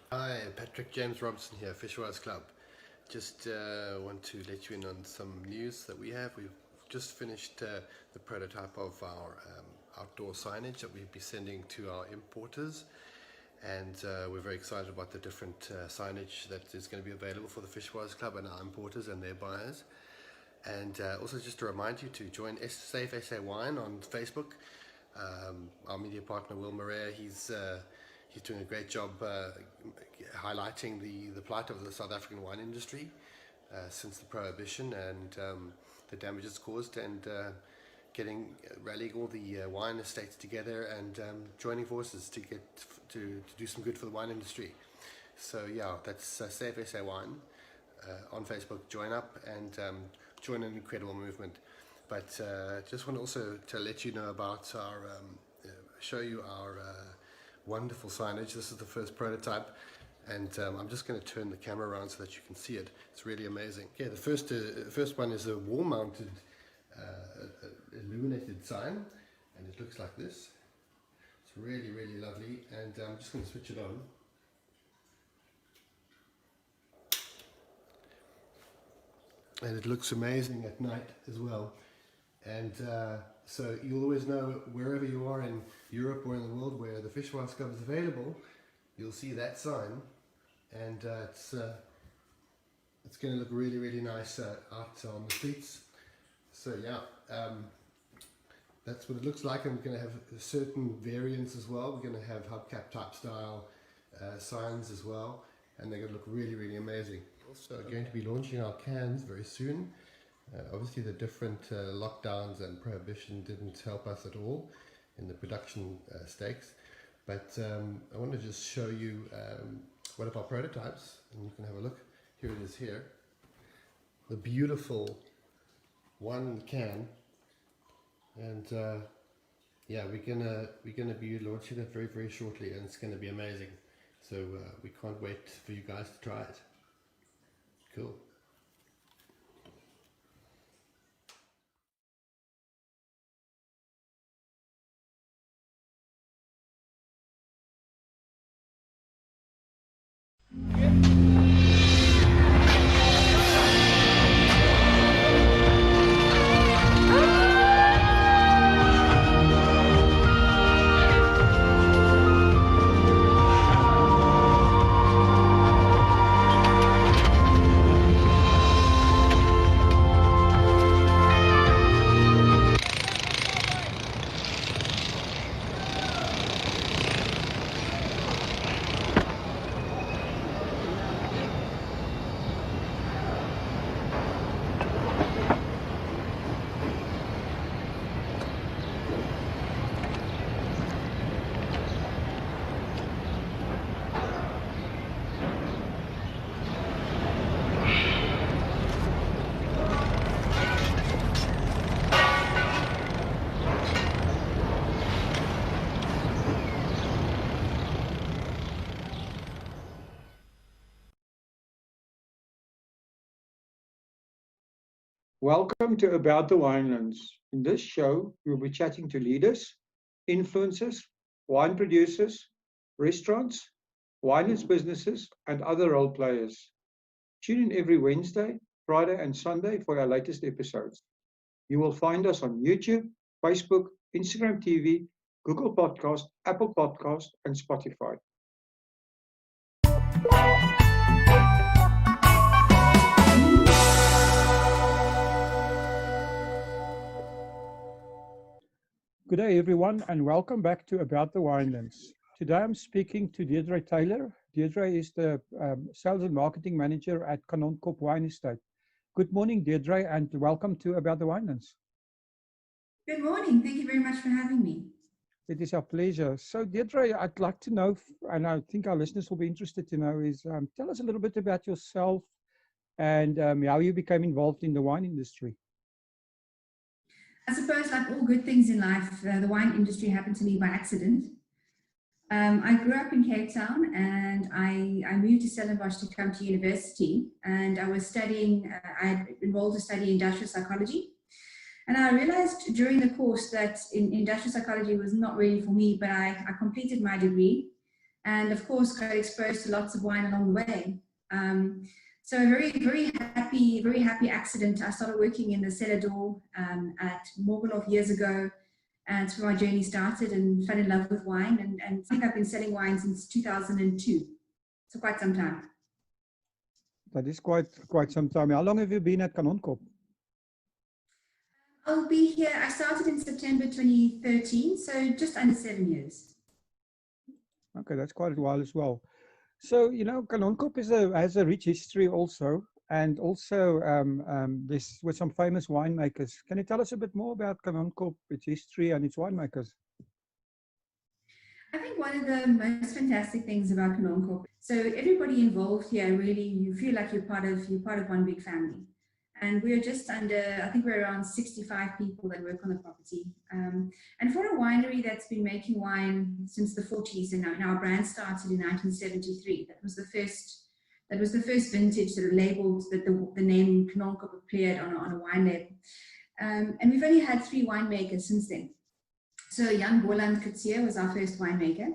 Hi, Patrick James Robertson here, Fishwives Club. Just want to let you in on some news that we have. We've just finished the prototype of our outdoor signage that we'll be sending to our importers, and we're very excited about the different signage that is going to be available for the Fishwives Club and our importers and their buyers. And also just to remind you to join Safe SA Wine on Facebook. Our media partner Will Morea, he's doing a great job highlighting the plight of the South African wine industry since the prohibition and the damage it's caused, and rallying all the wine estates together and joining forces to do some good for the wine industry. So yeah, that's Safe SA Wine on Facebook. Join up and join an incredible movement. But just want also to let you know about our show you our wonderful signage. This is the first prototype, and I'm just going to turn the camera around so that you can see it. It's really amazing. Yeah, the first one is a wall-mounted illuminated sign, and it looks like this. It's really, really lovely, and I'm just going to switch it on. And it looks amazing at night as well. And so you'll always know, wherever you are in Europe or in the world where the Fishwives Club is available, you'll see that sign, and it's going to look really, really nice out on the streets. So yeah, that's what it looks like. I'm going to have certain variants as well. We're going to have hubcap type style signs as well, and they're going to look really, really amazing. Also going to be launching our cans very soon. Obviously the different lockdowns and prohibition didn't help us at all in the production stakes, but I want to just show you one of our prototypes, and you can have a look. Here it is here. The beautiful one can, and yeah, we're gonna be launching it very, very shortly, and it's gonna be amazing. So we can't wait for you guys to try it. Cool. Welcome to About the Winelands. In this show, we'll be chatting to leaders, influencers, wine producers, restaurants, winelands businesses, and other role players. Tune in every Wednesday, Friday, and Sunday for our latest episodes. You will find us on YouTube, Facebook, Instagram TV, Google Podcast, Apple Podcast, and Spotify. Good day, everyone, and welcome back to About the Winelands. Today I'm speaking to Deidre Taylor. Deidre is the Sales and Marketing Manager at Kanonkop Wine Estate. Good morning, Deidre, and welcome to About the Winelands. Good morning. Thank you very much for having me. It is our pleasure. So, Deidre, I'd like to know, and I think our listeners will be interested to know, is tell us a little bit about yourself and how you became involved in the wine industry. I suppose, like all good things in life, the wine industry happened to me by accident. I grew up in Cape Town, and I moved to Stellenbosch to come to university, and I was studying, I enrolled to study industrial psychology. And I realized during the course that industrial psychology was not really for me, but I completed my degree. and of course got exposed to lots of wine along the way. So a very happy accident. I started working in the cellar door at Morgenhof years ago, and that's where my journey started, and fell in love with wine. And I think I've been selling wine since 2002, so quite some time. That is quite some time. How long have you been at Kanonkop? I'll be here. I started in September 2013, so just under 7 years. Okay, that's quite a while as well. So, you know, Kanonkop has a rich history also, and also this with some famous winemakers. Can you tell us a bit more about Kanonkop, its history and its winemakers? I think one of the most fantastic things about Kanonkop, so everybody involved here, really, you feel like you're part of one big family. And we're just under, I think we're around 65 people that work on the property. And for a winery that's been making wine since the 40s, and our brand started in 1973. That was the first vintage that labeled that the name Kanonkop appeared on a wine label. And we've only had 3 winemakers since then. So Jan Boland Kutsia was our first winemaker.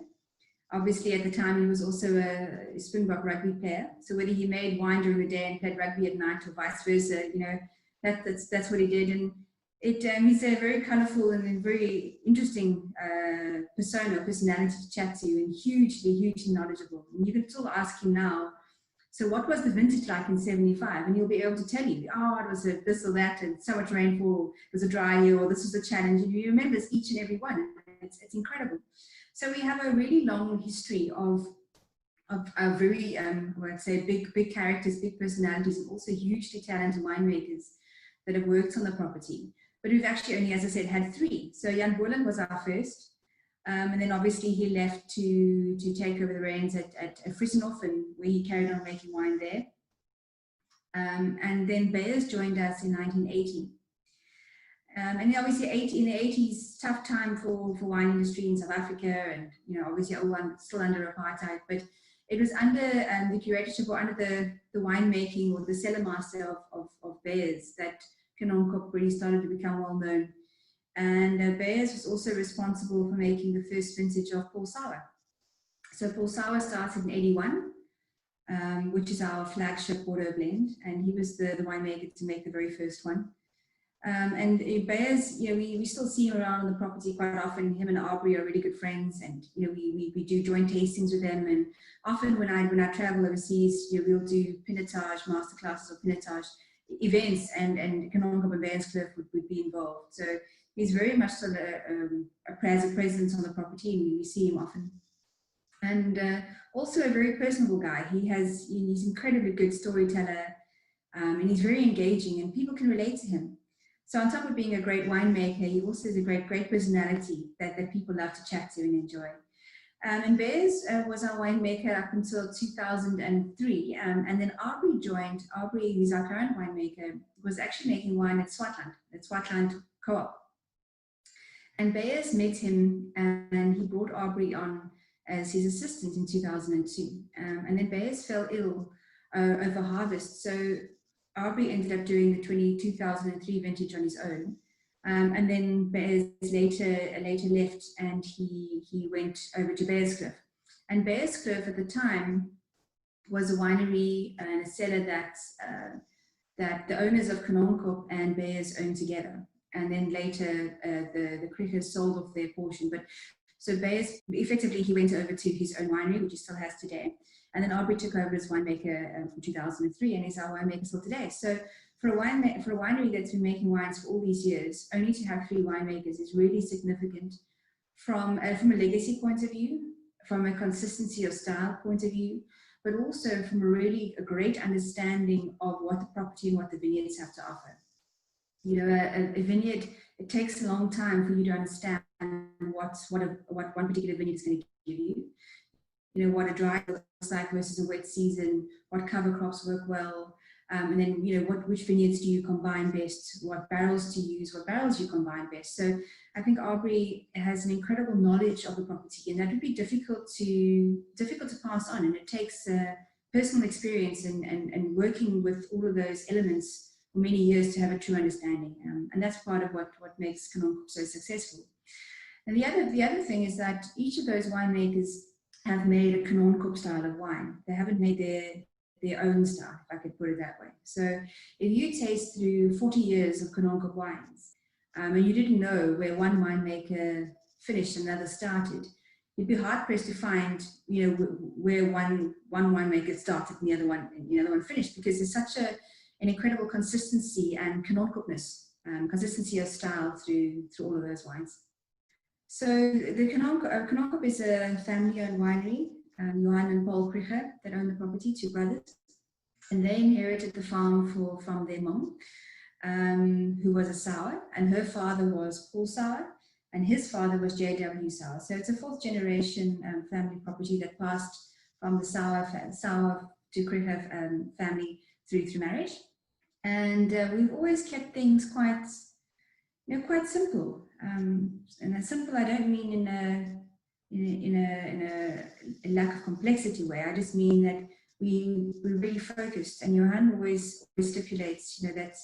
Obviously, at the time, he was also a Springbok rugby player. So whether he made wine during the day and played rugby at night, or vice versa, you know, that's what he did. And he's a very colourful and very interesting personality to chat to, and hugely knowledgeable. And you can still ask him now, so what was the vintage like in 75? And he'll be able to tell you, oh, it was this or that, and so much rainfall, it was a dry year, or this was a challenge. And he remembers each and every one. It's incredible. So we have a really long history of very, I'd say, big characters, big personalities, and also hugely talented winemakers that have worked on the property. But we've actually only, as I said, had 3. So Jan Boland was our first. And then obviously he left to take over the reins at Friesenhof, and where he carried on making wine there. And then Beyers joined us in 1980. And obviously in the 80s, tough time for wine industry in South Africa, and you know, obviously everyone still under apartheid, but it was under the curatorship, or under the winemaking, or the cellar master of Beyers, that Kanonkop really started to become well known. And Beyers was also responsible for making the first vintage of Paul Sauer. So Paul Sauer started in 81, which is our flagship Bordeaux blend, and he was the winemaker to make the very first one. And Beyers, you know, we still see him around on the property quite often. Him and Aubrey are really good friends, and you know, we do joint tastings with them. And often when I travel overseas, you know, we'll do pinotage masterclasses or pinotage events, and Kanonkop and Beyers Cliff would be involved. So he's very much sort of a presence on the property, and we see him often. And also a very personable guy. He's incredibly good storyteller, and he's very engaging, and people can relate to him. So on top of being a great winemaker, he also has a great personality that people love to chat to and enjoy. And Beyers was our winemaker up until 2003. And then Aubrey joined. Aubrey, who's our current winemaker, was actually making wine at Swartland Co-op. And Beyers met him, and he brought Aubrey on as his assistant in 2002. And then Beyers fell ill over harvest. So Aubrey ended up doing the 2003 vintage on his own. And then Beyers later left, and he went over to Beyers Cliff. And Beyers Cliff at the time was a winery and a cellar that the owners of Kanonkop and Beyers owned together. And then later the Crickers sold off their portion. But so Beyers, effectively, he went over to his own winery, which he still has today. And then Aubrey took over as winemaker from 2003, and is our winemaker still today. So for a winery that's been making wines for all these years, only to have 3 winemakers is really significant from a legacy point of view, from a consistency of style point of view, but also from a great understanding of what the property and what the vineyards have to offer. You know, a vineyard, it takes a long time for you to understand what one particular vineyard is going to give you. You know, what a dry looks like versus a wet season, what cover crops work well, and then, you know, which vineyards do you combine best, what barrels to use, what barrels you combine best. So I think Aubrey has an incredible knowledge of the property, and that would be difficult to pass on. And it takes personal experience and working with all of those elements for many years to have a true understanding. And that's part of what makes Kanonkop so successful. And the other thing is that each of those winemakers have made a Kanonkop style of wine. They haven't made their own style, if I could put it that way. So if you taste through 40 years of Kanonkop wines, and you didn't know where one winemaker finished and another started, you'd be hard pressed to find, you know, where one winemaker started and the other one finished, because there's such an incredible consistency and Kanonkopness, consistency of style through all of those wines. So the Kanonkop is a family-owned winery. Johan and Paul Kricher that own the property, two brothers, and they inherited the farm from their mom, who was a Sauer, and her father was Paul Sauer, and his father was J.W. Sauer. So it's a fourth generation family property that passed from the Sauer to Kricher family through marriage, and we've always kept things quite simple. And a simple, I don't mean in a lack of complexity way. I just mean that we're really focused. And Johan always stipulates, you know, that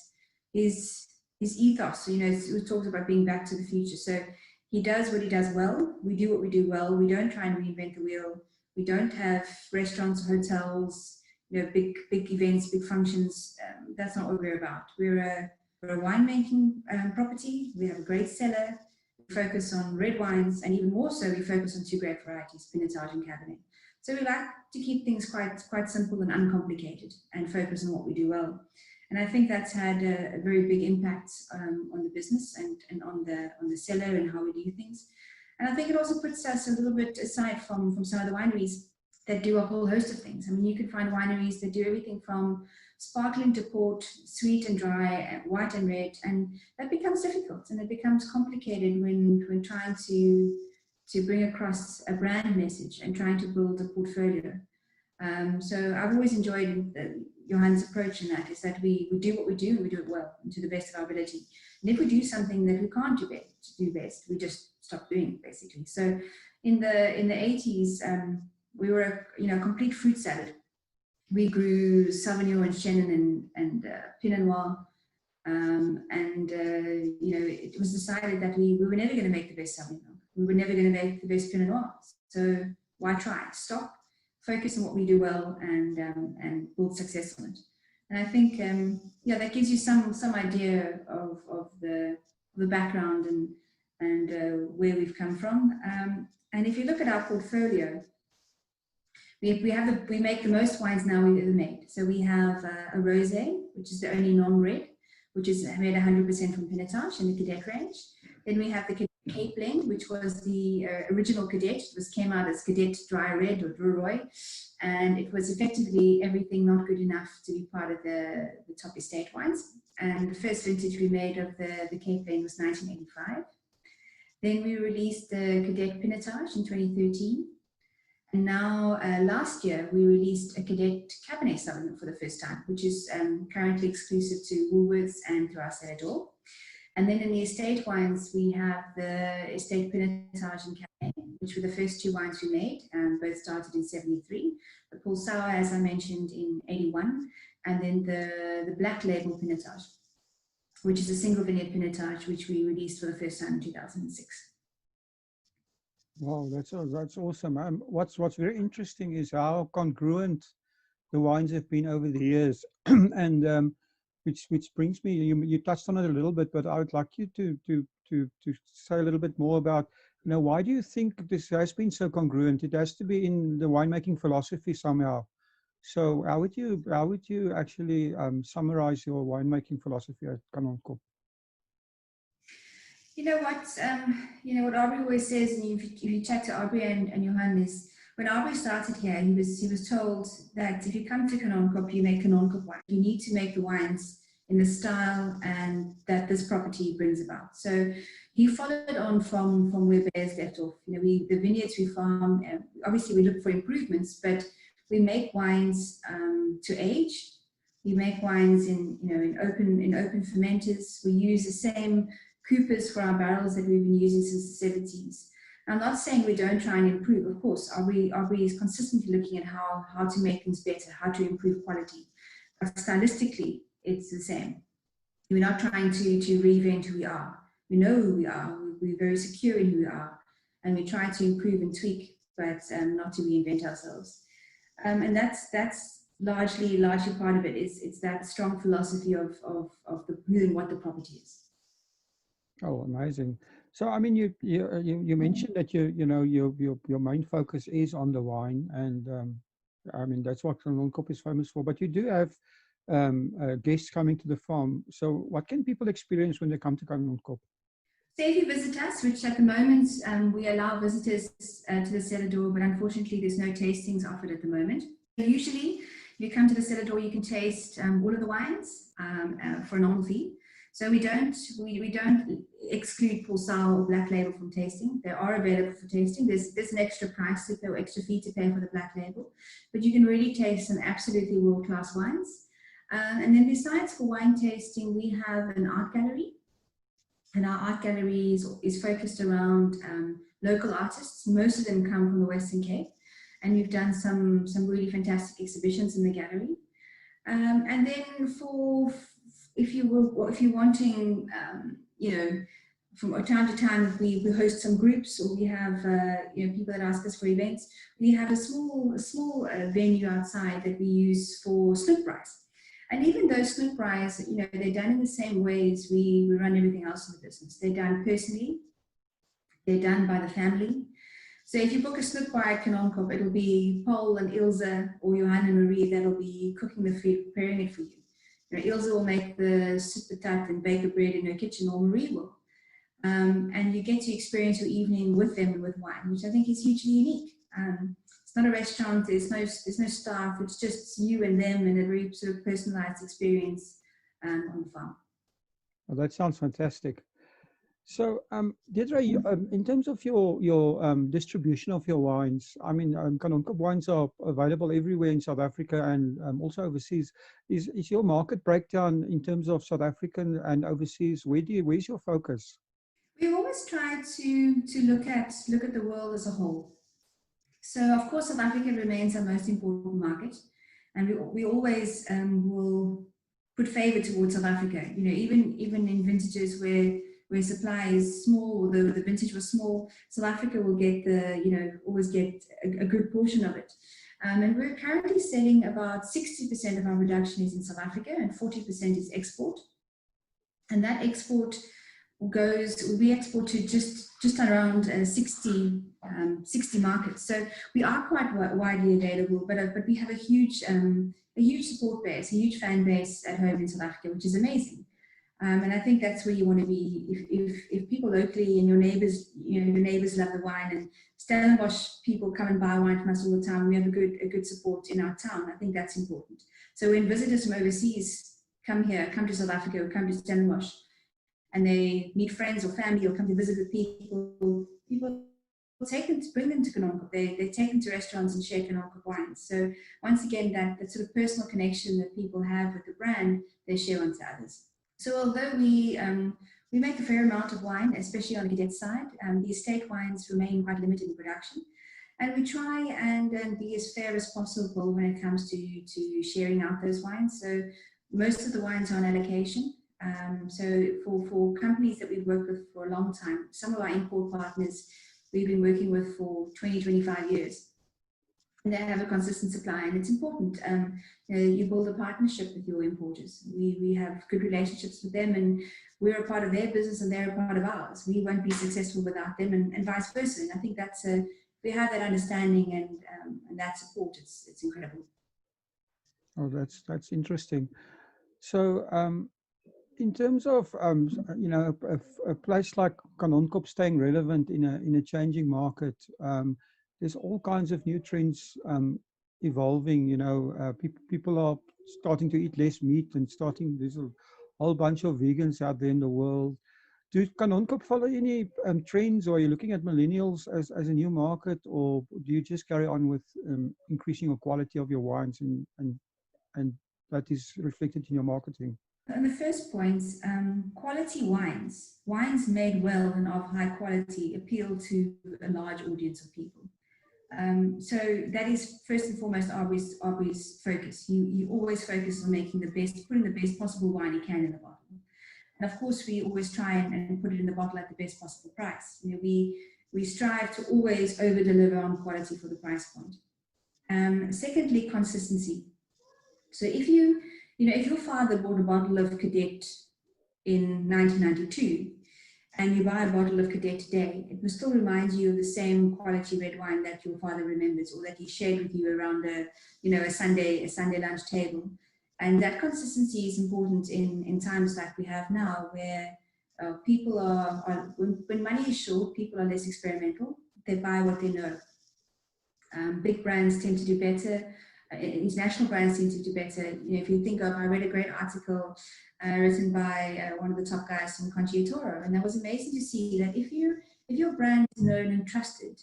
his ethos. You know, he talks about being back to the future. So he does what he does well. We do what we do well. We don't try and reinvent the wheel. We don't have restaurants, hotels, you know, big events, big functions. That's not what we're about. We're a winemaking property. We have a great cellar. We focus on red wines, and even more so, we focus on two great varieties, Pinotage and Cabernet. So we like to keep things quite simple and uncomplicated, and focus on what we do well. And I think that's had a very big impact on the business and on the cellar and how we do things. And I think it also puts us a little bit aside from some of the wineries that do a whole host of things. I mean, you could find wineries that do everything from sparkling to port, sweet and dry, white and red, and that becomes difficult and it becomes complicated when trying to bring across a brand message and trying to build a portfolio. So I've always enjoyed Johan's approach in that, is that we do what we do and we do it well and to the best of our ability. And if we do something that we can't do best, we just stop doing it, basically. So in the 80s, we were a complete fruit salad. We grew Sauvignon and Chenin and Pinot Noir, it was decided that we were never going to make the best Sauvignon. We were never going to make the best Pinot Noir. So why try? Stop, focus on what we do well, and build success on it. And I think that gives you some idea of the background and where we've come from. And if you look at our portfolio, we make the most wines now we've ever made. So we have a rosé, which is the only non-red, which is made 100% from Pinotage in the Cadet range. Then we have the Cape blend, which was the original Cadet. It came out as Cadet Dry Red or Druroy, and it was effectively everything not good enough to be part of the top estate wines. And the first vintage we made of the Cape blend was 1985. Then we released the Cadet Pinotage in 2013. And now, last year, we released a Cadet Cabernet Sauvignon for the first time, which is currently exclusive to Woolworths and to our cellar door. And then in the estate wines, we have the estate Pinotage and Cabernet, which were the first two wines we made. Both started in 73. The Paul Sauer, as I mentioned, in 81. And then the Black Label Pinotage, which is a single vineyard Pinotage, which we released for the first time in 2006. Wow, that's awesome. What's very interesting is how congruent the wines have been over the years, and which brings me. You touched on it a little bit, but I would like you to say a little bit more about, why do you think this has been so congruent? It has to be in the winemaking philosophy somehow. So how would you actually summarize your winemaking philosophy at Kanonkop? You know what Aubrey always says, and if you chat to Aubrey and Johan, is when Aubrey started here, he was told that if you come to Kanonkop, you make Kanonkop wine. You need to make the wines in the style and that this property brings about. So he followed on from where Bears left off. The vineyards we farm, obviously we look for improvements, but we make wines to age. We make wines in open fermenters. We use the same coopers for our barrels that we've been using since the 70s. I'm not saying we don't try and improve. Of course, Aubrey is consistently looking at how to make things better, how to improve quality. But stylistically, it's the same. We're not trying to reinvent who we are. We know who we are. We're very secure in who we are. And we try to improve and tweak but not to reinvent ourselves. And that's largely part of it. It's that strong philosophy of the who and what the property is. Oh, amazing. So, I mean, you mentioned that your main focus is on the wine, and I mean that's what Kanonkop is famous for. But you do have guests coming to the farm. So, what can people experience when they come to Kanonkop? So if you visit us, which at the moment we allow visitors to the cellar door, but unfortunately there's no tastings offered at the moment. Usually, you come to the cellar door, you can taste all of the wines for a normal fee. So we don't exclude Pulsar or Black Label from tasting. They are available for tasting. There's an extra price to pay or extra fee to pay for the Black Label, but you can really taste some absolutely world-class wines. And then besides for wine tasting, we have an art gallery, and our art gallery is focused around local artists. Most of them come from the Western Cape, and we've done some really fantastic exhibitions in the gallery. And then if you're wanting, from time to time, we host some groups, or we have people that ask us for events. We have a small venue outside that we use for sloop rides. And even those sloop rides, they're done in the same way as we run everything else in the business. They're done personally. They're done by the family. So if you book a sloop ride at Kanonkop, it'll be Paul and Ilse or Johan and Marie that'll be cooking the food, preparing it for you. Ilse will make the soup patat and bake the bread in her kitchen, or Marie will. And you get to experience your evening with them and with wine, which I think is hugely unique. It's not a restaurant, there's no staff, it's just you and them, and a very sort of personalized experience on the farm. Well, that sounds fantastic. So, Deidre, in terms of your distribution of your wines, I mean, Kanonkop wines are available everywhere in South Africa and also overseas. Is your market breakdown in terms of South African and overseas? Where's your focus? We've always tried to look at the world as a whole. So, of course, South Africa remains our most important market, and we always will put favor towards South Africa. Even in vintages where supply is small, or the vintage was small, South Africa will get always get a good portion of it. And we're currently selling about 60% of our production is in South Africa, and 40% is export. And that export we export to just around 60 markets. So we are quite widely available, but we have a huge support base, a huge fan base at home in South Africa, which is amazing. And I think that's where you want to be. If people locally and your neighbors love the wine, and Stellenbosch people come and buy wine from us all the time, we have a good support in our town. I think that's important. So when visitors from overseas come to South Africa, or come to Stellenbosch, and they meet friends or family, or come to visit with people bring them to Kanonkop. They take them to restaurants and share Kanonkop wines. So once again, that sort of personal connection that people have with the brand, they share on to others. So although we make a fair amount of wine, especially on the cadet side, the estate wines remain quite limited in production. And we try and be as fair as possible when it comes to sharing out those wines. So most of the wines are on allocation. So for companies that we've worked with for a long time, some of our import partners we've been working with for 20, 25 years. And they have a consistent supply, and it's important. You build a partnership with your importers. We have good relationships with them, and we're a part of their business and they're a part of ours. We won't be successful without them, and vice versa. And I think that's we have that understanding and that support. It's incredible. Oh, that's interesting. So, in terms of a place like Kanonkop staying relevant in a changing market, there's all kinds of new trends evolving. People are starting to eat less meat, and there's a whole bunch of vegans out there in the world. Do Kanonkop follow any trends, or are you looking at millennials as a new market, or do you just carry on with increasing the quality of your wines and that is reflected in your marketing? On the first point, quality wines made well and of high quality appeal to a large audience of people. So that is first and foremost Aubrey's focus. You always focus on putting the best possible wine you can in the bottle. And of course, we always try and put it in the bottle at the best possible price. We we strive to always over-deliver on quality for the price point. Secondly, consistency. So if if your father bought a bottle of Cadet in 1992 and you buy a bottle of Cadet today, it will still remind you of the same quality red wine that your father remembers, or that he shared with you around a Sunday lunch table. And that consistency is important in times like we have now, where people are when money is short, people are less experimental. They buy what they know. Big brands tend to do better. International brands tend to do better. If you think of, I read a great article written by one of the top guys from Conchiatoro, and that was amazing to see that if your brand is known and trusted,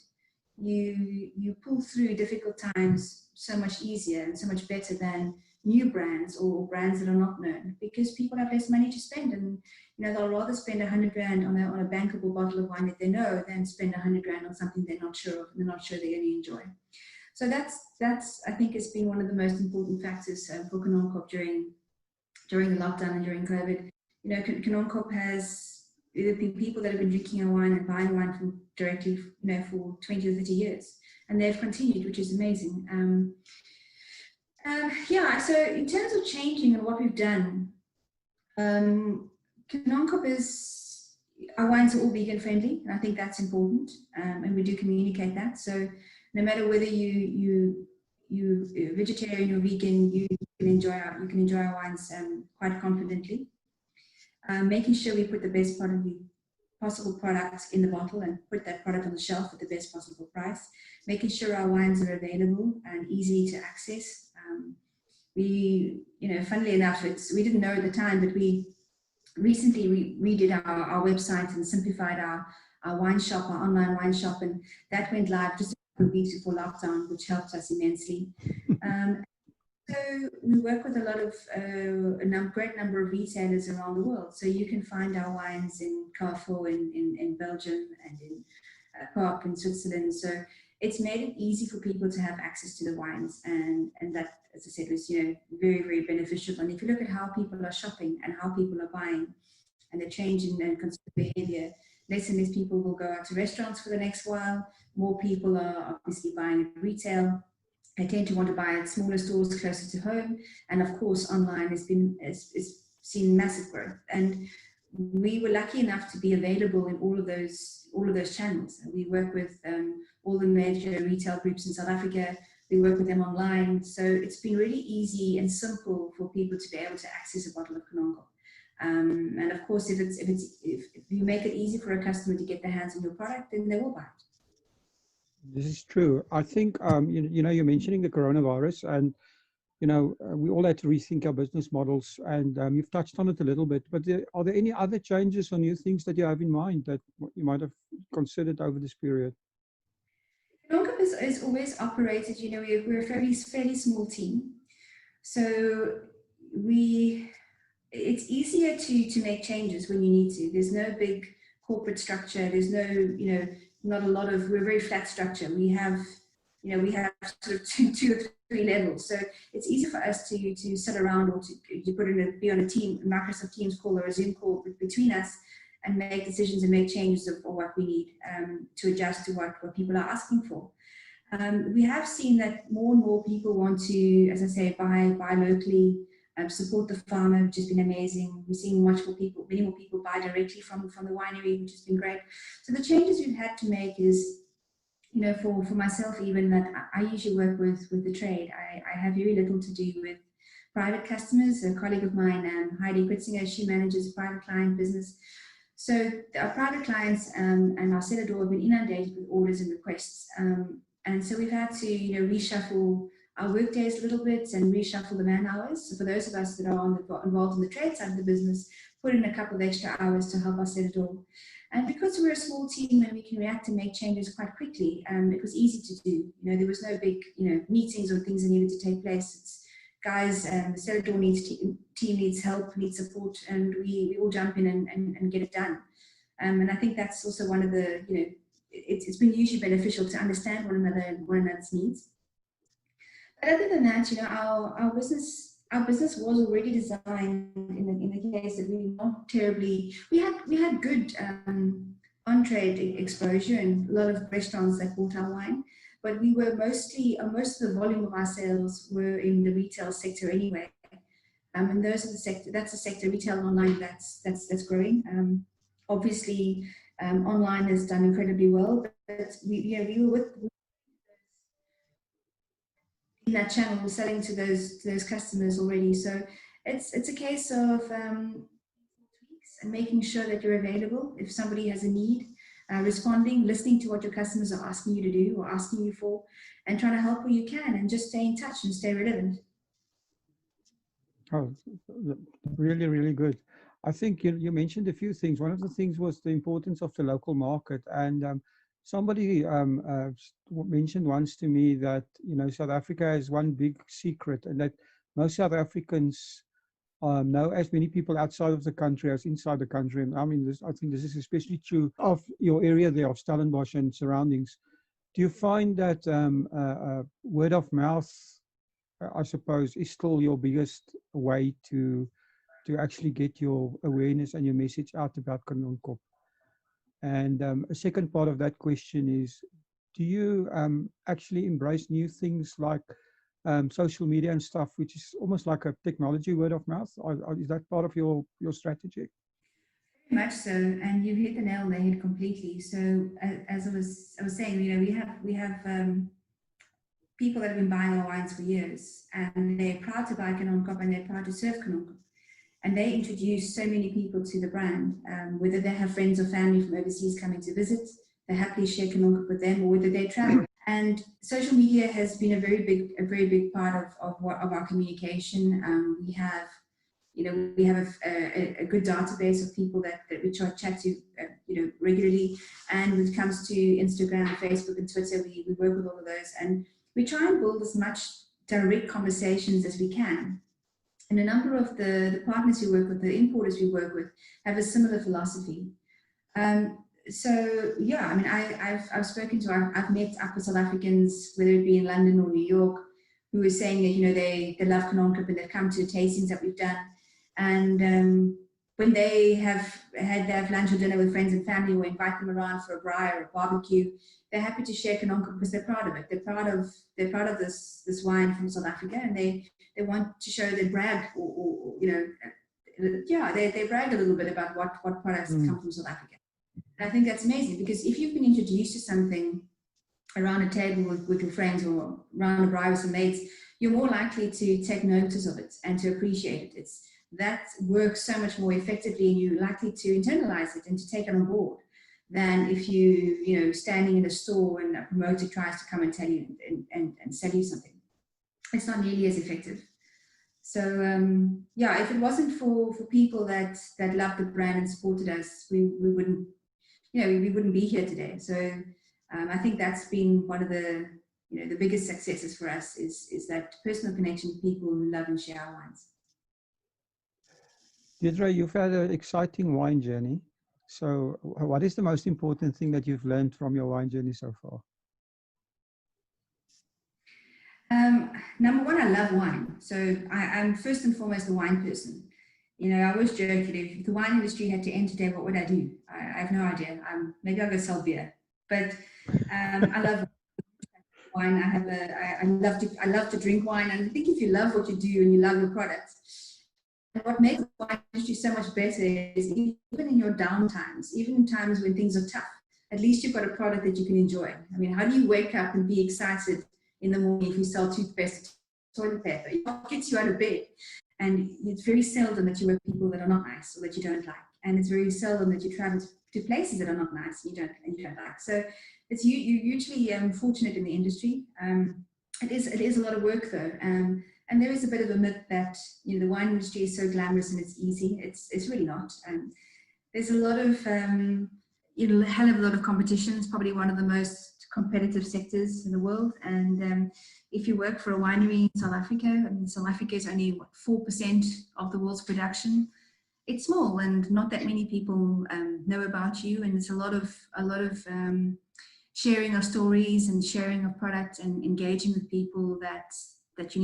you pull through difficult times so much easier and so much better than new brands or brands that are not known, because people have less money to spend, and they'll rather spend 100 Rand on a bankable bottle of wine that they know than spend 100 Rand on something they're not sure of and they're not sure they're going to enjoy. So that's I think has been one of the most important factors for Kanonkop during the lockdown and during COVID. Kanonkop has been people that have been drinking our wine and buying wine from directly for 20 or 30 years, and they've continued, which is amazing. Yeah, so in terms of changing and what we've done, Kanonkop our wines are all vegan friendly, and I think that's important, and we do communicate that. So no matter whether you vegetarian or vegan, you can enjoy our wines quite confidently. Making sure we put the best possible product in the bottle and put that product on the shelf at the best possible price. Making sure our wines are available and easy to access. Funnily enough, we didn't know at the time, but we recently redid our website and simplified our wine shop, our online wine shop, and that went live just a couple of weeks before lockdown, which helped us immensely. So we work with a lot of great number of retailers around the world. So you can find our wines in Carrefour in Belgium and in Coop in Switzerland. So it's made it easy for people to have access to the wines, and that, as I said, was very, very beneficial. And if you look at how people are shopping and how people are buying, and the change in consumer behavior, less and less people will go out to restaurants for the next while. More people are obviously buying at retail. They tend to want to buy at smaller stores closer to home, and of course, online has seen massive growth. And we were lucky enough to be available in all of those channels. We work with all the major retail groups in South Africa. We work with them online, so it's been really easy and simple for people to be able to access a bottle of Kanonkop. And of course, if you make it easy for a customer to get their hands on your product, then they will buy it. This is true. I think you're mentioning the coronavirus, and we all had to rethink our business models, and you've touched on it a little bit. But are there any other changes or new things that you have in mind that you might have considered over this period? Kanonkop is always operated. We're a fairly small team, so it's easier to make changes when you need to. There's no big corporate structure. There's no not a lot of. We're a very flat structure. We have sort of two or three levels, so it's easy for us to sit around or to be on a team, a Microsoft Teams call or a Zoom call between us, and make decisions and make changes of what we need to adjust to what people are asking for. We have seen that more and more people want to, as I say, buy locally, support the farmer, which has been amazing. We're seeing many more people buy directly from the winery, which has been great. So the changes we've had to make is, for myself even, that I usually work with the trade. I have very little to do with private customers. A colleague of mine, Heidi Kritzinger, she manages a private client business. So our private clients and our cellar door have been inundated with orders and requests. And so we've had to, reshuffle our work days a little bit and reshuffle the man hours. So for those of us that are involved in the trade side of the business, put in a couple of extra hours to help our cellar door. And because we're a small team and we can react and make changes quite quickly, it was easy to do. There was no big, meetings or things that needed to take place. It's guys, the cellar door team needs help, needs support, and we all jump in and get it done. And I think that's also one of the, it's been hugely beneficial to understand one another and one another's needs. But other than that, our business was already designed in the case that we were not terribly. We had good on-trade exposure and a lot of restaurants that bought our wine, but we were mostly, most of the volume of our sales were in the retail sector anyway. And those are the sector, that's the sector, retail and online, that's growing. Obviously, online has done incredibly well, but we were with in that channel, selling to those customers already. So it's a case of tweaks and making sure that you're available if somebody has a need, responding, listening to what your customers are asking you to do or asking you for, and trying to help where you can, and just stay in touch and stay relevant. Oh, really, really good. I think you mentioned a few things. One of the things was the importance of the local market, and somebody mentioned once to me that South Africa has one big secret, and that most South Africans know as many people outside of the country as inside the country. And I mean, I think this is especially true of your area there of Stellenbosch and surroundings. Do you find that word of mouth, I suppose, is still your biggest way to actually get your awareness and your message out about Kanonkop? And a second part of that question is, do you actually embrace new things like social media and stuff, which is almost like a technology word of mouth? Is that part of your strategy? Very much so, and you've hit the nail on the head completely. So as I was saying, we have people that have been buying our wines for years, and they're proud to buy Kanonkop and they're proud to serve Kanonkop. And they introduce so many people to the brand, whether they have friends or family from overseas coming to visit, they happily share Kanonkop with them, or whether they travel. And social media has been a very big part of our communication. We have a good database of people that we chat to regularly. And when it comes to Instagram, Facebook, and Twitter, we work with all of those, and we try and build as much direct conversations as we can. And a number of the partners we work with, the importers we work with, have a similar philosophy. So yeah, I mean, I've spoken to, I've met upper South Africans, whether it be in London or New York, who are saying that they love Kanonkop and they've come to tastings that we've done, and when they have lunch or dinner with friends and family, or invite them around for a braai or a barbecue, they're happy to share Kanonkop because they're proud of it. They're proud of this wine from South Africa, and they want to show they brag, they brag a little bit about what products come from South Africa. And I think that's amazing, because if you've been introduced to something around a table with your friends or around a braai with some mates, you're more likely to take notice of it and to appreciate it. That works so much more effectively, and you're likely to internalize it and to take it on board than if you standing in a store and a promoter tries to come and tell you and sell you something. It's not nearly as effective. So yeah, if it wasn't for people that loved the brand and supported us, we wouldn't be here today. So I think that's been one of the the biggest successes for us is that personal connection with people who love and share our wines. Deidre, you've had an exciting wine journey. So what is the most important thing that you've learned from your wine journey so far? Number one, I love wine. So I'm first and foremost a wine person. I always joke, if the wine industry had to end today, what would I do? I have no idea. Maybe I'll go sell beer. But I love wine. I love to drink wine. And I think if you love what you do and you love your products, what makes the wine industry so much better is even in your downtimes, even in times when things are tough, at least you've got a product that you can enjoy. I mean, how do you wake up and be excited in the morning if you sell toothpaste, toilet paper? It gets you out of bed. And it's very seldom that you work with people that are not nice or that you don't like. And it's very seldom that you travel to places that are not nice and you don't like. So you're hugely fortunate in the industry. It is a lot of work though. And there is a bit of a myth that the wine industry is so glamorous and it's easy. It's really not. There's a lot of a hell of a lot of competition. It's probably one of the most competitive sectors in the world. And if you work for a winery in South Africa, I mean, South Africa is only 4% of the world's production. It's small, and not that many people know about you. And there's a lot of sharing of stories and sharing of products and engaging with people that you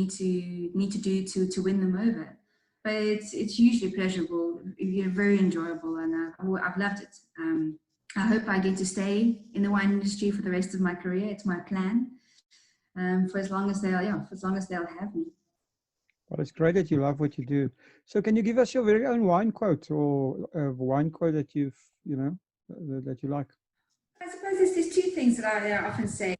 need to do to win them over. But it's hugely pleasurable, very enjoyable, and I've loved it. I hope I get to stay in the wine industry for the rest of my career. It's my plan, for as long as they'll have me. Well, it's great that you love what you do. So can you give us your very own wine quote, or a wine quote that that you like? I suppose there's two things that I often say.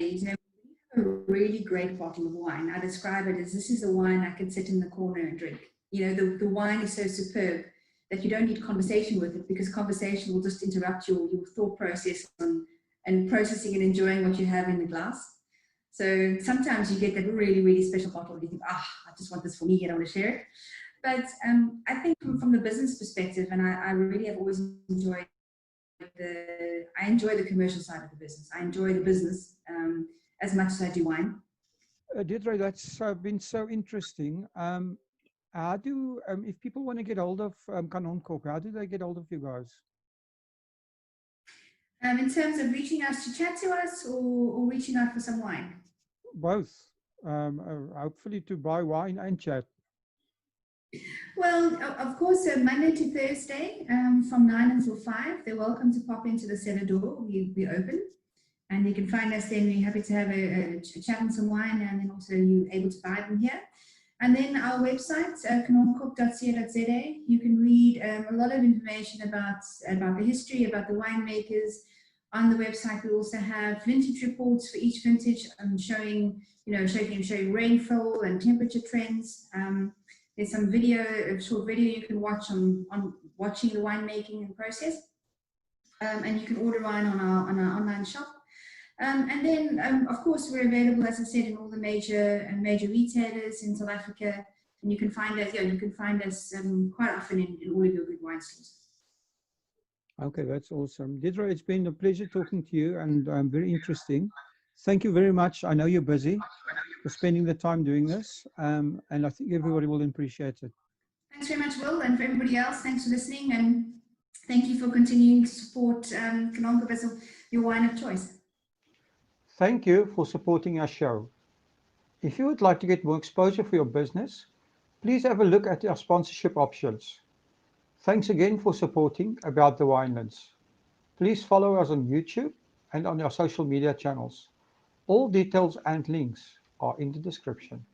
A really great bottle of wine, I describe it as, this is a wine I can sit in the corner and drink. The wine is so superb that you don't need conversation with it, because conversation will just interrupt your thought process and processing and enjoying what you have in the glass. So sometimes you get that really, really special bottle and you think, I just want this for me and I want to share it. But I think from the business perspective, and I really have always enjoyed I enjoy the commercial side of the business. I enjoy the business as much as I do wine. Deidre, that's been so interesting. How do, if people want to get hold of Kanonkop, how do they get hold of you guys? In terms of reaching out to chat to us, or reaching out for some wine? Both. Hopefully to buy wine and chat. Well, of course, Monday to Thursday from 9 until 5, they're welcome to pop into the cellar door. We open, and you can find us then. We're happy to have a chat on some wine, and then also you're able to buy them here. And then our website, kanonkop.co.za, you can read a lot of information about the history, about the winemakers. On the website, we also have vintage reports for each vintage, showing rainfall and temperature trends. There's some a short video you can watch on watching the winemaking and process. And you can order wine on our online shop. And then, of course, we're available, as I said, in all the major retailers in South Africa. And you can find us, quite often in all of your good wine stores. Okay, that's awesome. Deidre, it's been a pleasure talking to you, and very interesting. Thank you very much. I know you're busy, for spending the time doing this, and I think everybody will appreciate it. Thanks very much, Will, and for everybody else, thanks for listening, and thank you for continuing to support Kanonkop as your wine of choice. Thank you for supporting our show. If you would like to get more exposure for your business, please have a look at our sponsorship options. Thanks again for supporting About the Winelands. Please follow us on YouTube and on our social media channels. All details and links are in the description.